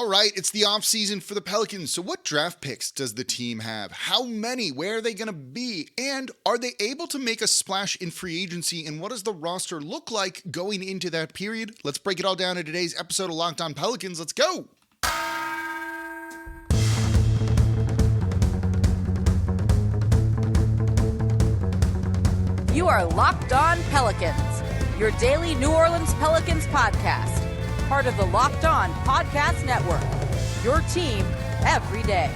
All right, it's the offseason for the Pelicans. So what draft picks does the team have? How many? Where are they going to be? And are they able to make a splash in free agency? And what does the roster look like going into that period? Let's break it all down in today's episode of Locked On Pelicans. Let's go. You are Locked On Pelicans, your daily New Orleans Pelicans podcast. Part of the Locked On Podcast Network, your team every day.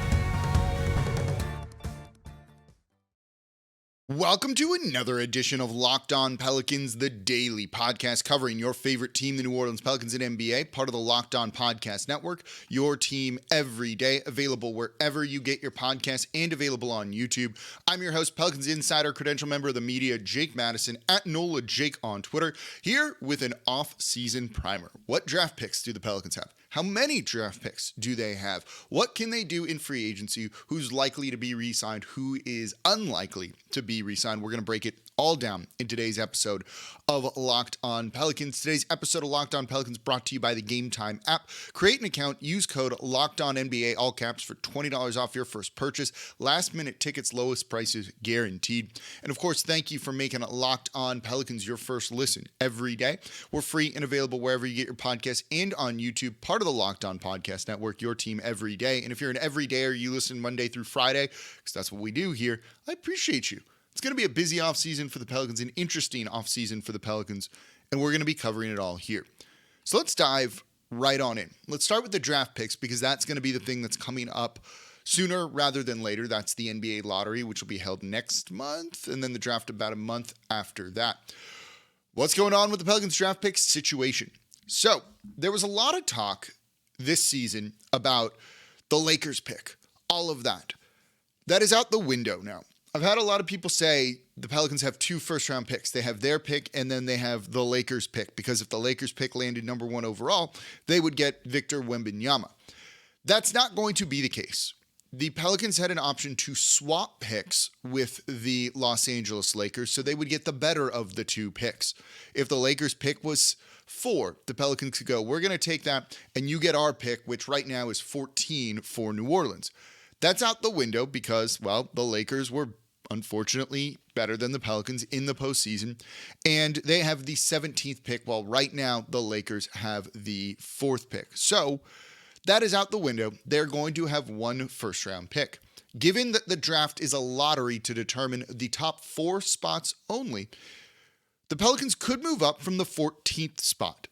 Welcome to another edition of Locked On Pelicans, the daily podcast covering your favorite team, the New Orleans Pelicans and NBA, part of the Locked On Podcast Network, your team every day, available wherever you get your podcasts and available on YouTube. I'm your host, Pelicans Insider, credential member of the media, Jake Madison, at NOLA Jake on Twitter, here with an off-season primer. What draft picks do the Pelicans have? How many draft picks do they have? What can they do in free agency? Who's likely to be re-signed? Who is unlikely to be re-signed? We're going to break it all down in today's episode of Locked On Pelicans. Today's episode of Locked On Pelicans brought to you by the Gametime app. Create an account, use code LOCKEDONNBA, all caps, for $20 off your first purchase. Last minute tickets, lowest prices guaranteed. And of course, thank you for making Locked On Pelicans your first listen every day. We're free and available wherever you get your podcasts and on YouTube, part of the Locked On Podcast Network, your team every day. And if you're an everydayer, you listen Monday through Friday, because that's what we do here, I appreciate you. It's going to be a busy offseason for the Pelicans, an interesting offseason for the Pelicans, and we're going to be covering it all here. So let's dive right on in. Let's start with the draft picks, because that's going to be the thing that's coming up sooner rather than later. That's the NBA lottery, which will be held next month, and then the draft about a month after that. What's going on with the Pelicans draft pick situation? So there was a lot of talk this season about the Lakers pick, all of that. That is out the window now. I've had a lot of people say the Pelicans have two first-round picks. They have their pick, and then they have the Lakers pick, because if the Lakers pick landed number one overall, they would get Victor Wembanyama. That's not going to be the case. The Pelicans had an option to swap picks with the Los Angeles Lakers, so they would get the better of the two picks. If the Lakers pick was 4, the Pelicans could go, we're going to take that, and you get our pick, which right now is 14 for New Orleans. That's out the window because, well, the Lakers were unfortunately better than the Pelicans in the postseason, and they have the 17th pick, while right now the Lakers have the 4th pick. So that is out the window. They're going to have one first-round pick. Given that the draft is a lottery to determine the top 4 spots only, the Pelicans could move up from the 14th spot.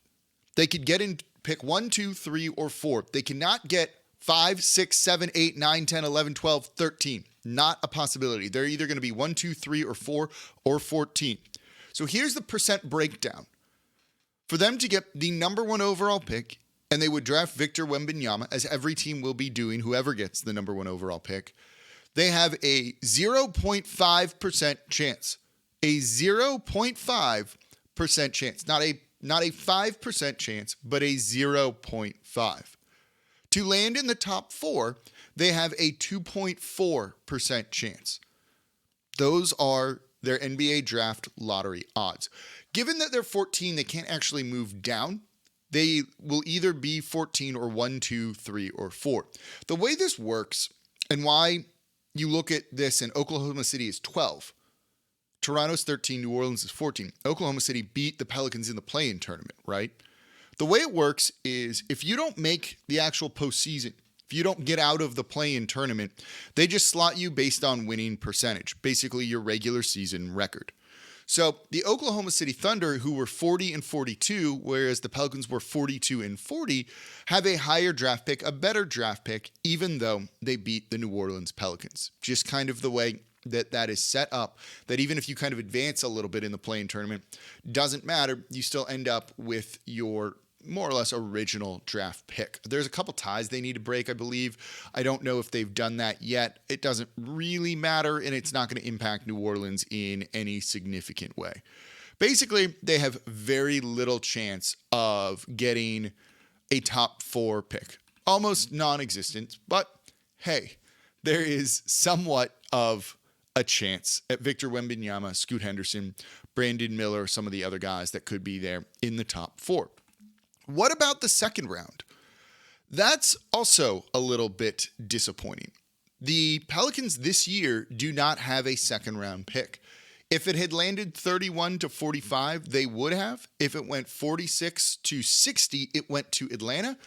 They could get in pick 1, 2, 3, or 4. They cannot get 5, 6, 7, 8, 9, 10, 11, 12, 13. Not a possibility. They're either going to be 1, 2, 3, or 4, or 14. So here's the percent breakdown. For them to get the number 1 overall pick, and they would draft Victor Wembanyama, as every team will be doing, whoever gets the number 1 overall pick, they have a 0.5% chance. A 0.5% chance. Not a 5% chance, but a 0.5. To land in the top 4, they have a 2.4% chance. Those are their NBA draft lottery odds. Given that they're 14, they can't actually move down. They will either be 14 or 1, 2, 3, or 4. The way this works, and why you look at this, and Oklahoma City is 12. Toronto's 13, New Orleans is 14. Oklahoma City beat the Pelicans in the play-in tournament, right? The way it works is if you don't make the actual postseason, if you don't get out of the play-in tournament, they just slot you based on winning percentage, basically your regular season record. So the Oklahoma City Thunder, who were 40-42, whereas the Pelicans were 42-40, have a higher draft pick, a better draft pick, even though they beat the New Orleans Pelicans. Just kind of the way that is set up, that even if you kind of advance a little bit in the play-in tournament, doesn't matter. You still end up with your more or less original draft pick. There's a couple ties they need to break, I believe. I don't know if they've done that yet. It doesn't really matter, and it's not going to impact New Orleans in any significant way. Basically, they have very little chance of getting a top 4 pick. Almost non-existent, but hey, there is somewhat of a chance at Victor Wembanyama, Scoot Henderson, Brandon Miller, some of the other guys that could be there in the top 4. What about the second round? That's also a little bit disappointing. The Pelicans this year do not have a second round pick. If it had landed 31 to 45, they would have. If it went 46 to 60, it went to Atlanta.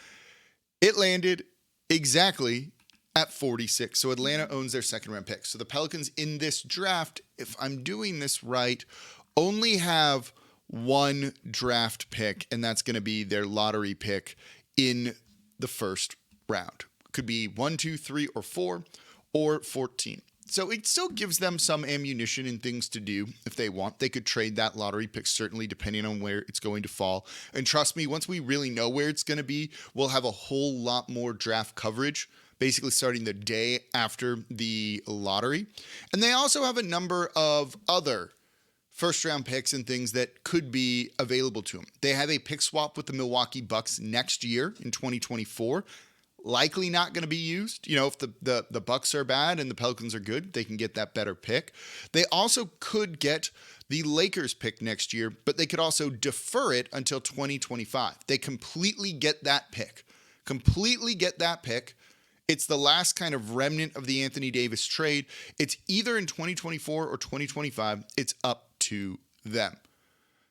It landed exactly at 46. So Atlanta owns their second round pick. So the Pelicans in this draft, if I'm doing this right, only have one draft pick, and that's going to be their lottery pick in the first round. Could be 1, 2, 3, or 4, or 14. So it still gives them some ammunition and things to do if they want. They could trade that lottery pick, certainly, depending on where it's going to fall. And trust me, once we really know where it's going to be, we'll have a whole lot more draft coverage, basically starting the day after the lottery. And they also have a number of other first-round picks and things that could be available to them. They have a pick swap with the Milwaukee Bucks next year in 2024. Likely not going to be used. You know, if the Bucks are bad and the Pelicans are good, they can get that better pick. They also could get the Lakers pick next year, but they could also defer it until 2025. They completely get that pick. It's the last kind of remnant of the Anthony Davis trade. It's either in 2024 or 2025. It's up to them.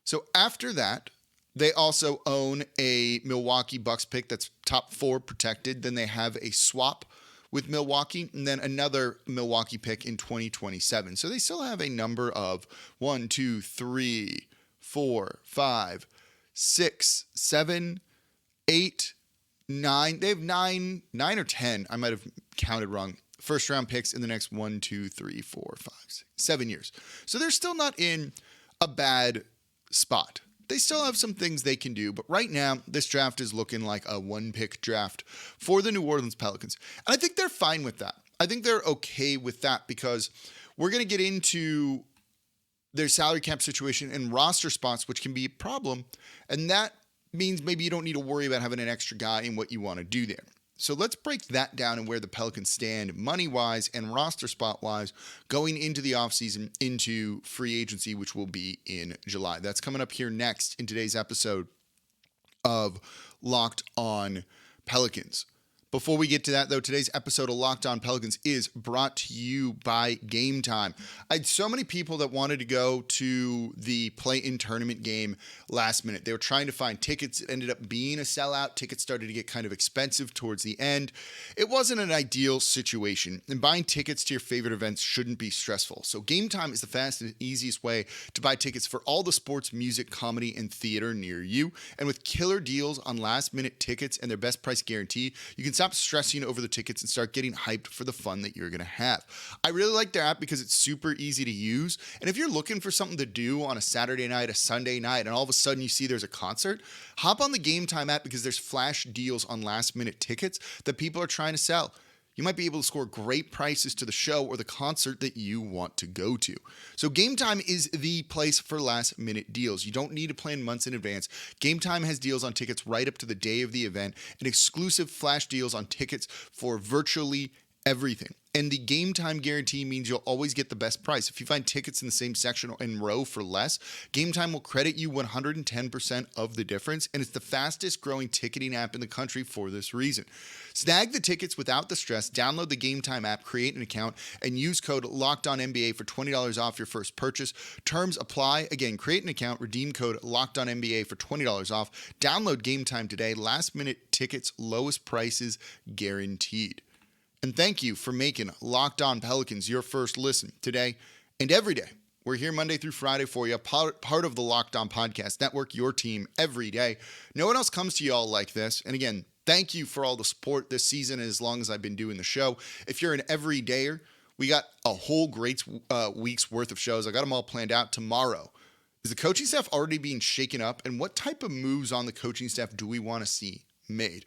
So after that, they also own a Milwaukee Bucks pick that's top 4 protected. Then they have a swap with Milwaukee and then another Milwaukee pick in 2027. So they still have a number of 1, 2, 3, 4, 5, 6, 7, 8, 9. They have 9 or 10. I might have counted wrong. First round picks in the next 1, 2, 3, 4, 5, 6, 7 years. So they're still not in a bad spot. They still have some things they can do, but right now, this draft is looking like a one-pick draft for the New Orleans Pelicans. And I think they're fine with that. I think they're okay with that because we're going to get into their salary cap situation and roster spots, which can be a problem. And that means maybe you don't need to worry about having an extra guy in what you want to do there. So let's break that down and where the Pelicans stand money-wise and roster spot-wise going into the offseason, into free agency, which will be in July. That's coming up here next in today's episode of Locked On Pelicans. Before we get to that, though, today's episode of Locked On Pelicans is brought to you by Gametime. I had so many people that wanted to go to the play-in tournament game last minute. They were trying to find tickets. It ended up being a sellout. Tickets started to get kind of expensive towards the end. It wasn't an ideal situation, and buying tickets to your favorite events shouldn't be stressful. So Gametime is the fastest and easiest way to buy tickets for all the sports, music, comedy, and theater near you. And with killer deals on last-minute tickets and their best price guarantee, you can stop stressing over the tickets and start getting hyped for the fun that you're going to have. I really like their app because it's super easy to use. And if you're looking for something to do on a Saturday night, a Sunday night, and all of a sudden you see there's a concert, hop on the Gametime app because there's flash deals on last minute tickets that people are trying to sell. You might be able to score great prices to the show or the concert that you want to go to. So Gametime is the place for last minute deals. You don't need to plan months in advance. Gametime has deals on tickets right up to the day of the event and exclusive flash deals on tickets for virtually everything. And the Gametime guarantee means you'll always get the best price. If you find tickets in the same section or in row for less, Gametime will credit you 110% of the difference, and it's the fastest growing ticketing app in the country for this reason. Snag the tickets without the stress. Download the Gametime app, create an account, and use code LOCKEDONNBA for $20 off your first purchase. Terms apply. Again, create an account, redeem code LOCKEDONNBA for $20 off. Download Gametime today. Last minute tickets, lowest prices guaranteed. And thank you for making Locked On Pelicans your first listen today and every day. We're here Monday through Friday for you, part of the Locked On Podcast Network, your team every day. No one else comes to y'all like this. And again, thank you for all the support this season and as long as I've been doing the show. If you're an everydayer, we got a whole great week's worth of shows. I got them all planned out tomorrow. Is the coaching staff already being shaken up? And what type of moves on the coaching staff do we want to see made?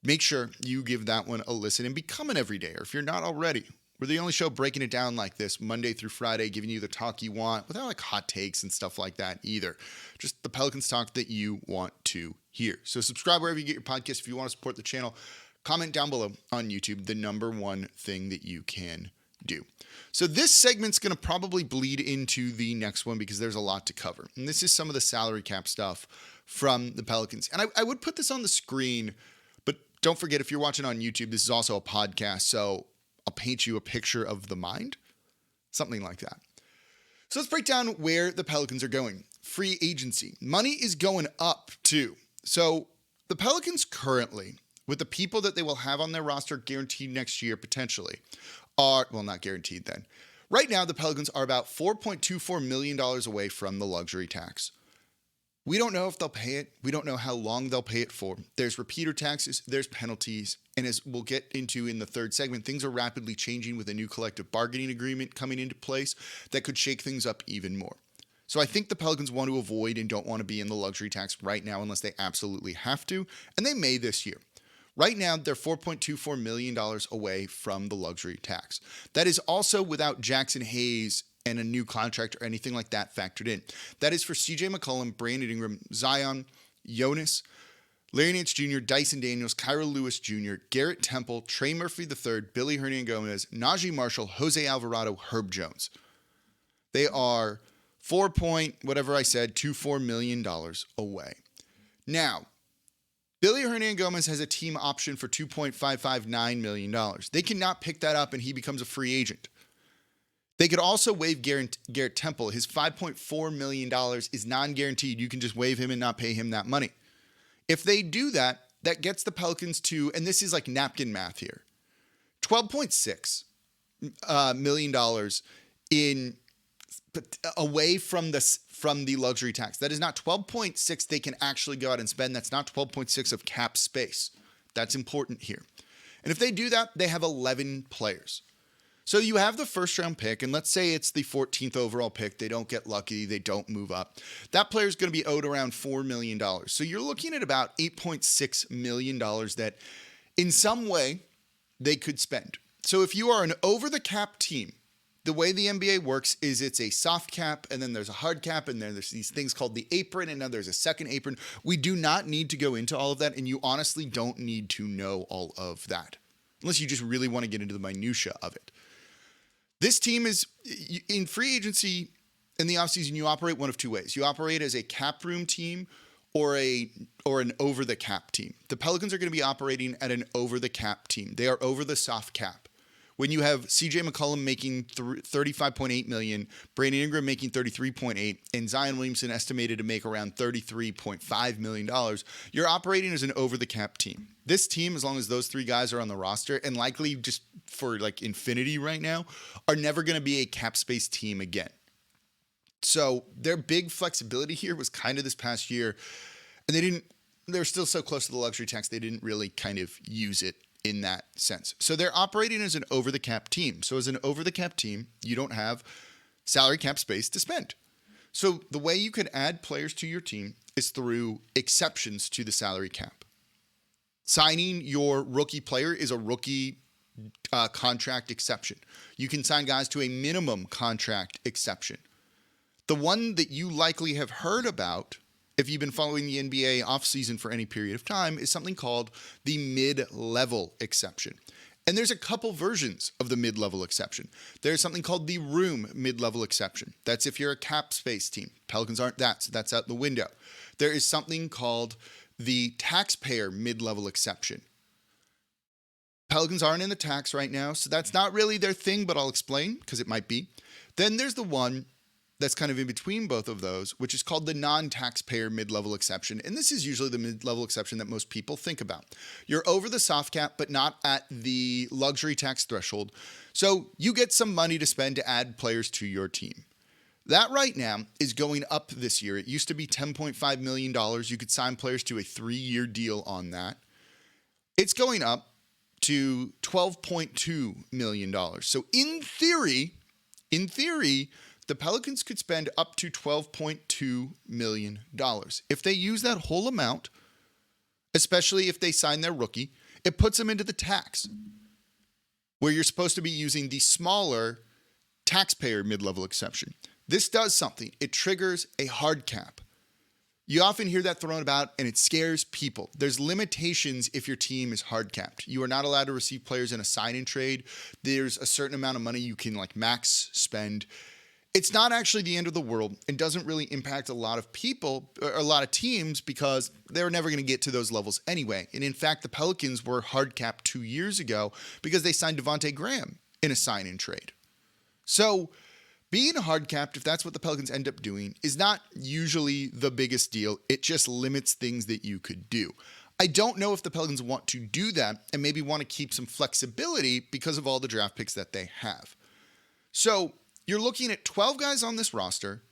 Make sure you give that one a listen and become an everydayer if you're not already. We're the only show breaking it down like this Monday through Friday, giving you the talk you want without like hot takes and stuff like that either. Just the Pelicans talk that you want to hear. So subscribe wherever you get your podcast. If you want to support the channel, comment down below on YouTube, the number one thing that you can do. So this segment's going to probably bleed into the next one because there's a lot to cover. And this is some of the salary cap stuff from the Pelicans. And I would put this on the screen, but don't forget, if you're watching on YouTube, this is also a podcast, so I'll paint you a picture of the mind, something like that. So let's break down where the Pelicans are going. Free agency. Money is going up too. So the Pelicans currently, with the people that they will have on their roster guaranteed next year potentially, are, well, not guaranteed then. Right now, the Pelicans are about $4.24 million away from the luxury tax. We don't know if they'll pay it. We don't know how long they'll pay it for. There's repeater taxes, there's penalties, and as we'll get into in the third segment, things are rapidly changing with a new collective bargaining agreement coming into place that could shake things up even more. So I think the Pelicans want to avoid and don't want to be in the luxury tax right now unless they absolutely have to, and they may this year. Right now, they're $4.24 million away from the luxury tax. That is also without Jackson Hayes and a new contract or anything like that factored in. That is for CJ McCollum, Brandon Ingram, Zion, Jonas, Larry Nance Jr., Dyson Daniels, Kyra Lewis Jr., Garrett Temple, Trey Murphy III, Billy Hernangomez, Najee Marshall, Jose Alvarado, Herb Jones. They are $4.24 million away. Now, Billy Hernangomez has a team option for $2.559 million. They cannot pick that up and he becomes a free agent. They could also waive Garrett Temple. His $5.4 million is non-guaranteed. You can just waive him and not pay him that money. If they do that, that gets the Pelicans to, and this is like napkin math here, $12.6 million in away from the luxury tax. That is not 12.6 they can actually go out and spend. That's not 12.6 of cap space. That's important here. And if they do that, they have 11 players. So you have the first round pick, and let's say it's the 14th overall pick. They don't get lucky. They don't move up. That player is going to be owed around $4 million. So you're looking at about $8.6 million that in some way they could spend. So if you are an over the cap team, the way the NBA works is it's a soft cap, and then there's a hard cap, and then there's these things called the apron, and now there's a second apron. We do not need to go into all of that, and you honestly don't need to know all of that, unless you just really want to get into the minutia of it. This team is, in free agency, in the offseason, you operate one of two ways. You operate as a cap room team or an over-the-cap team. The Pelicans are going to be operating at an over-the-cap team. They are over the soft cap. When you have CJ McCollum making $35.8 million, Brandon Ingram making $33.8, and Zion Williamson estimated to make around $33.5 million, you're operating as an over-the-cap team. This team, as long as those three guys are on the roster, and likely just for like infinity right now, are never going to be a cap space team again. So their big flexibility here was kind of this past year, and they're still so close to the luxury tax, they didn't really kind of use it in that sense. So they're operating as an over-the-cap team. So as an over-the-cap team, you don't have salary cap space to spend. So the way you can add players to your team is through exceptions to the salary cap. Signing your rookie player is a rookie contract exception. You can sign guys to a minimum contract exception. The one that you likely have heard about, if you've been following the NBA offseason for any period of time, is something called the mid-level exception. And there's a couple versions of the mid-level exception. There's something called the room mid-level exception. That's if you're a cap space team. Pelicans aren't that, so that's out the window. There is something called the taxpayer mid-level exception. Pelicans aren't in the tax right now, so that's not really their thing, but I'll explain because it might be. Then there's the one that's kind of in between both of those, which is called the non-taxpayer mid-level exception. And this is usually the mid-level exception that most people think about. You're over the soft cap, but not at the luxury tax threshold. So you get some money to spend to add players to your team. That right now is going up this year. It used to be $10.5 million. You could sign players to a 3-year deal on that. It's going up to $12.2 million. So in theory, the Pelicans could spend up to $12.2 million. If they use that whole amount, especially if they sign their rookie, it puts them into the tax, where you're supposed to be using the smaller taxpayer mid-level exception. This does something. It triggers a hard cap. You often hear that thrown about, and it scares people. There's limitations if your team is hard capped. You are not allowed to receive players in a sign-and trade. There's a certain amount of money you can max spend. It's not actually the end of the world. It doesn't really impact a lot of people or a lot of teams because they're never going to get to those levels anyway. And in fact, the Pelicans were hard capped 2 years ago because they signed Devontae Graham in a sign-in trade. So being hard capped, if that's what the Pelicans end up doing, is not usually the biggest deal. It just limits things that you could do. I don't know if the Pelicans want to do that and maybe want to keep some flexibility because of all the draft picks that they have. So you're looking at 12 guys on this roster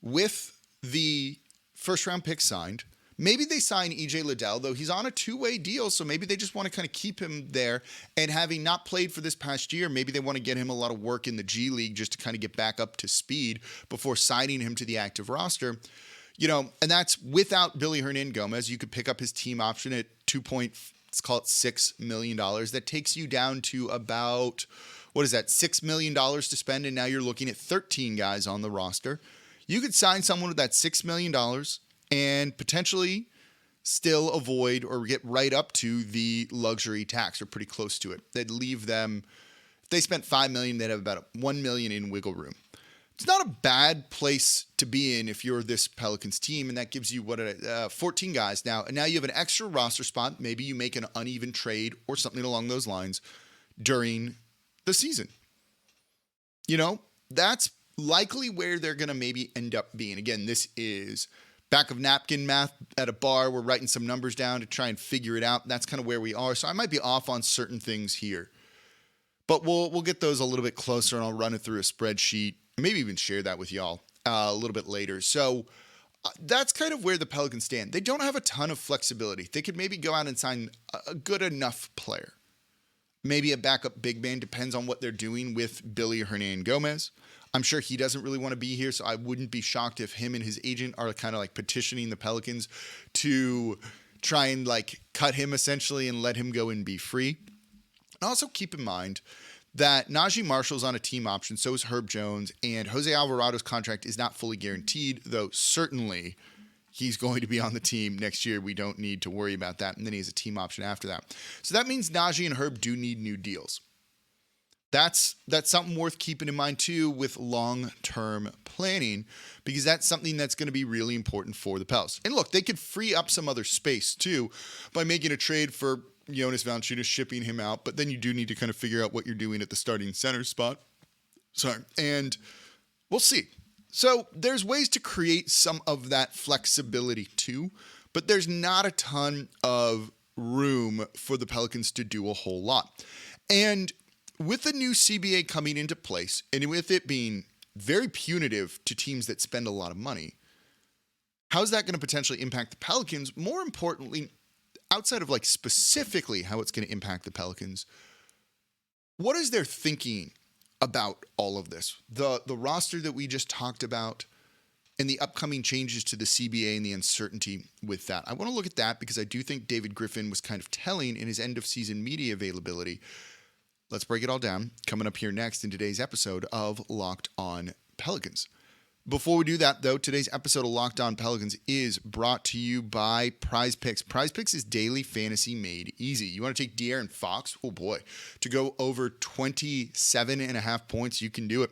with the first round pick signed. Maybe they sign EJ Liddell, though he's on a 2-way deal, so maybe they just want to kind of keep him there. And having not played for this past year, maybe they want to get him a lot of work in the G League just to kind of get back up to speed before signing him to the active roster. You know, and that's without Billy Hernan-Gomez. You could pick up his team option at $6 million. That takes you down to about, $6 million to spend, and now you're looking at 13 guys on the roster. You could sign someone with that $6 million and potentially still avoid or get right up to the luxury tax or pretty close to it. That'd leave them, if they spent $5 million, they'd have about $1 million in wiggle room. It's not a bad place to be in if you're this Pelicans team, and that gives you 14 guys now. And now you have an extra roster spot. Maybe you make an uneven trade or something along those lines during the season. You know, that's likely where they're going to maybe end up being. Again, this is back of napkin math at a bar. We're writing some numbers down to try and figure it out. That's kind of where we are. So I might be off on certain things here, but we'll get those a little bit closer, and I'll run it through a spreadsheet, maybe even share that with y'all a little bit later. So that's kind of where the Pelicans stand. They don't have a ton of flexibility. They could maybe go out and sign a good enough player. Maybe a backup big man, depends on what they're doing with Billy Hernan-Gomez. I'm sure he doesn't really want to be here, so I wouldn't be shocked if him and his agent are kind of like petitioning the Pelicans to try and like cut him essentially and let him go and be free. And also keep in mind that Najee Marshall's on a team option, so is Herb Jones, and Jose Alvarado's contract is not fully guaranteed, though certainly he's going to be on the team next year. We don't need to worry about that. And then he has a team option after that. So that means Najee and Herb do need new deals. That's something worth keeping in mind too with long-term planning, because that's something that's going to be really important for the Pels. And look, they could free up some other space too by making a trade for Jonas Valanciunas, shipping him out. But then you do need to kind of figure out what you're doing at the starting center spot. And we'll see. So there's ways to create some of that flexibility too, but there's not a ton of room for the Pelicans to do a whole lot. And with the new CBA coming into place, and with it being very punitive to teams that spend a lot of money, how's that going to potentially impact the Pelicans? More importantly, outside of like specifically how it's going to impact the Pelicans, what is their thinking about all of this? The roster that we just talked about and the upcoming changes to the CBA and the uncertainty with that. I want to look at that because I do think David Griffin was kind of telling in his end of season media availability. Let's break it all down coming up here next in today's episode of Locked On Pelicans. Before we do that, though, today's episode of Locked On Pelicans is brought to you by PrizePicks. PrizePicks is daily fantasy made easy. You want to take De'Aaron Fox? Oh, boy. To go over 27.5 points, you can do it.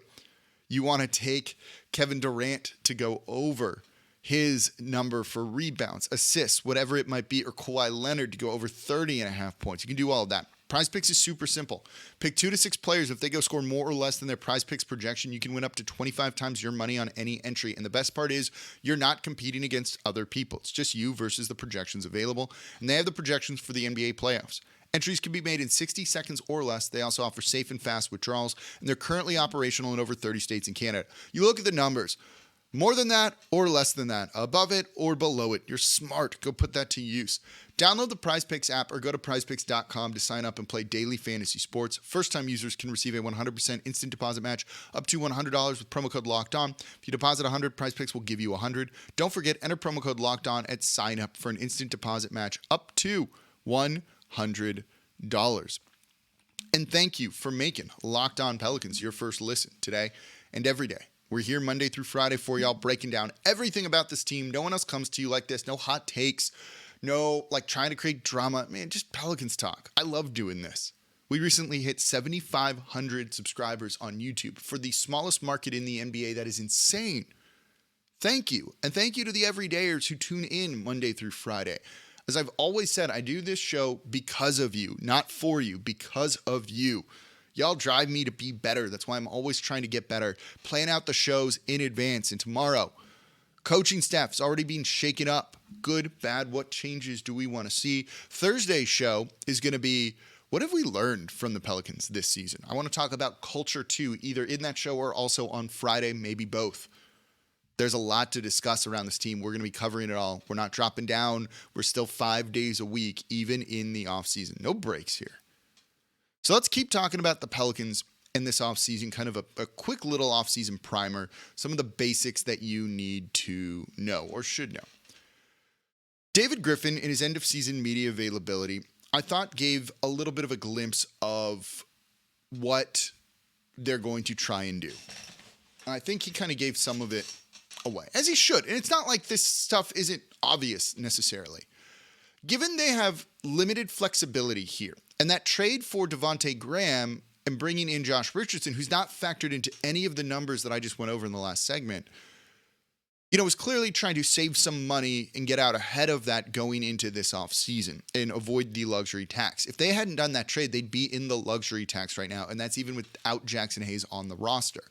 You want to take Kevin Durant to go over his number for rebounds, assists, whatever it might be, or Kawhi Leonard to go over 30.5 points. You can do all of that. PrizePicks is super simple. Pick 2 to 6 players. If they go score more or less than their PrizePicks projection, you can win up to 25 times your money on any entry. And the best part is you're not competing against other people. It's just you versus the projections available. And they have the projections for the NBA playoffs. Entries can be made in 60 seconds or less. They also offer safe and fast withdrawals, and they're currently operational in over 30 states in Canada. You look at the numbers. More than that or less than that, above it or below it. You're smart. Go put that to use. Download the PrizePicks app or go to prizepicks.com to sign up and play daily fantasy sports. First-time users can receive a 100% instant deposit match up to $100 with promo code LOCKEDON. If you deposit $100, PrizePicks will give you $100. Don't forget, enter promo code LOCKEDON at sign up for an instant deposit match up to $100. And thank you for making Locked On Pelicans your first listen today and every day. We're here Monday through Friday for y'all, breaking down everything about this team. No one else comes to you like this. No hot takes. No, like trying to create drama. Man, just Pelicans talk. I love doing this. We recently hit 7,500 subscribers on YouTube for the smallest market in the NBA. That is insane. Thank you. And thank you to the everydayers who tune in Monday through Friday. As I've always said, I do this show because of you, not for you, because of you. Y'all drive me to be better. That's why I'm always trying to get better. Plan out the shows in advance. And tomorrow, coaching staff's already being shaken up. Good, bad, what changes do we want to see? Thursday's show is going to be, what have we learned from the Pelicans this season? I want to talk about culture too, either in that show or also on Friday, maybe both. There's a lot to discuss around this team. We're going to be covering it all. We're not dropping down. We're still 5 days a week, even in the offseason. No breaks here. So let's keep talking about the Pelicans in this offseason, kind of a quick little offseason primer, some of the basics that you need to know or should know. David Griffin, in his end-of-season media availability, I thought gave a little bit of a glimpse of what they're going to try and do. I think he kind of gave some of it away, as he should. And it's not like this stuff isn't obvious necessarily. Given they have limited flexibility here, and that trade for Devontae Graham and bringing in Josh Richardson, who's not factored into any of the numbers that I just went over in the last segment, was clearly trying to save some money and get out ahead of that going into this offseason and avoid the luxury tax. If they hadn't done that trade, they'd be in the luxury tax right now, and that's even without Jackson Hayes on the roster.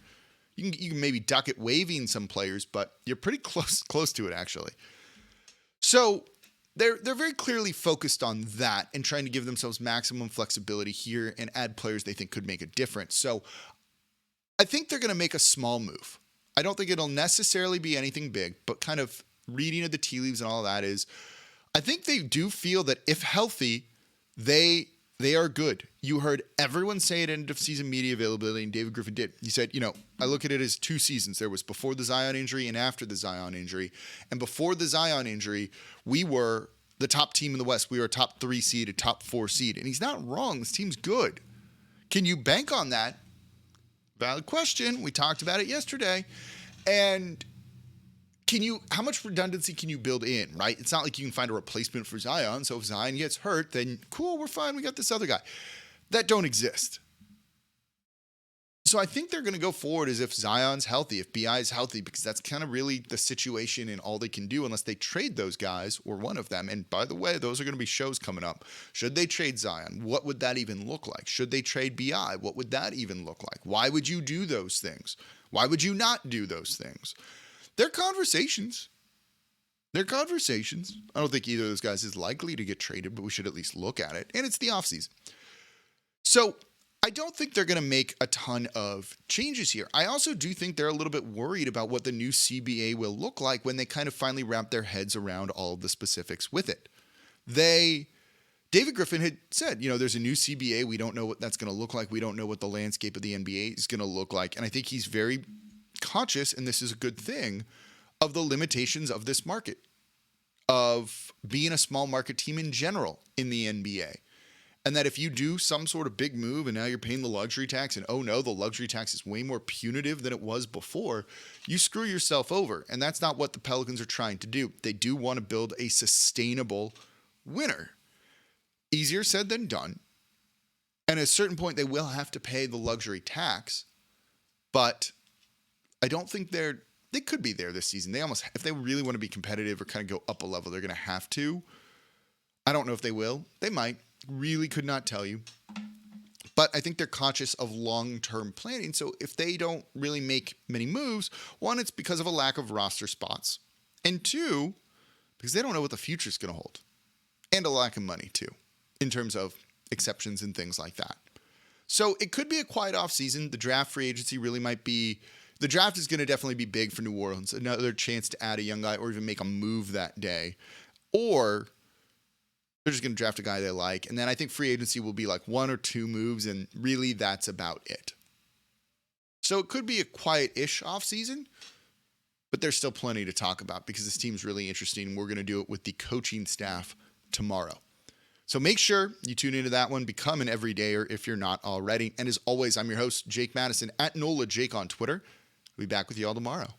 You can maybe duck it waiving some players, but you're pretty close to it, actually. So they're very clearly focused on that and trying to give themselves maximum flexibility here and add players they think could make a difference. So I think they're going to make a small move. I don't think it'll necessarily be anything big, but kind of reading of the tea leaves and all that is, I think they do feel that if healthy, they are good. You heard everyone say at end of season media availability, and David Griffin did. He said, I look at it as 2 seasons. There was before the Zion injury and after the Zion injury. And before the Zion injury, we were the top team in the West. We were a top 3 seed, a top 4 seed. And he's not wrong. This team's good. Can you bank on that? Valid question. We talked about it yesterday. And how much redundancy can you build in, right? It's not like you can find a replacement for Zion. So if Zion gets hurt, then cool, we're fine. We got this other guy. That don't exist. So I think they're going to go forward as if Zion's healthy, if BI is healthy, because that's kind of really the situation and all they can do unless they trade those guys or one of them. And by the way, those are going to be shows coming up. Should they trade Zion? What would that even look like? Should they trade BI? What would that even look like? Why would you do those things? Why would you not do those things? They're conversations. I don't think either of those guys is likely to get traded, but we should at least look at it. And it's the offseason. So I don't think they're going to make a ton of changes here. I also do think they're a little bit worried about what the new CBA will look like when they kind of finally wrap their heads around all of the specifics with it. David Griffin had said, there's a new CBA. We don't know what that's going to look like. We don't know what the landscape of the NBA is going to look like. And I think he's very conscious, and this is a good thing, of the limitations of this market, of being a small market team in general in the NBA. And that if you do some sort of big move and now you're paying the luxury tax and, oh no, the luxury tax is way more punitive than it was before, you screw yourself over. And that's not what the Pelicans are trying to do. They do want to build a sustainable winner. Easier said than done. And at a certain point, they will have to pay the luxury tax. But I don't think they could be there this season. If they really want to be competitive or kind of go up a level, they're going to have to. I don't know if they will. They might. Really could not tell you. But I think they're conscious of long-term planning. So if they don't really make many moves, one, it's because of a lack of roster spots. And two, because they don't know what the future is going to hold. And a lack of money too, in terms of exceptions and things like that. So it could be a quiet offseason. The draft free agency really might be... The draft is going to definitely be big for New Orleans. Another chance to add a young guy or even make a move that day. Or they're just going to draft a guy they like. And then I think free agency will be like 1 or 2 moves, and really that's about it. So it could be a quiet-ish offseason, but there's still plenty to talk about because this team's really interesting. We're going to do it with the coaching staff tomorrow. So make sure you tune into that one. Become an everydayer if you're not already. And as always, I'm your host, Jake Madison, at NOLA Jake on Twitter. We'll be back with you all tomorrow.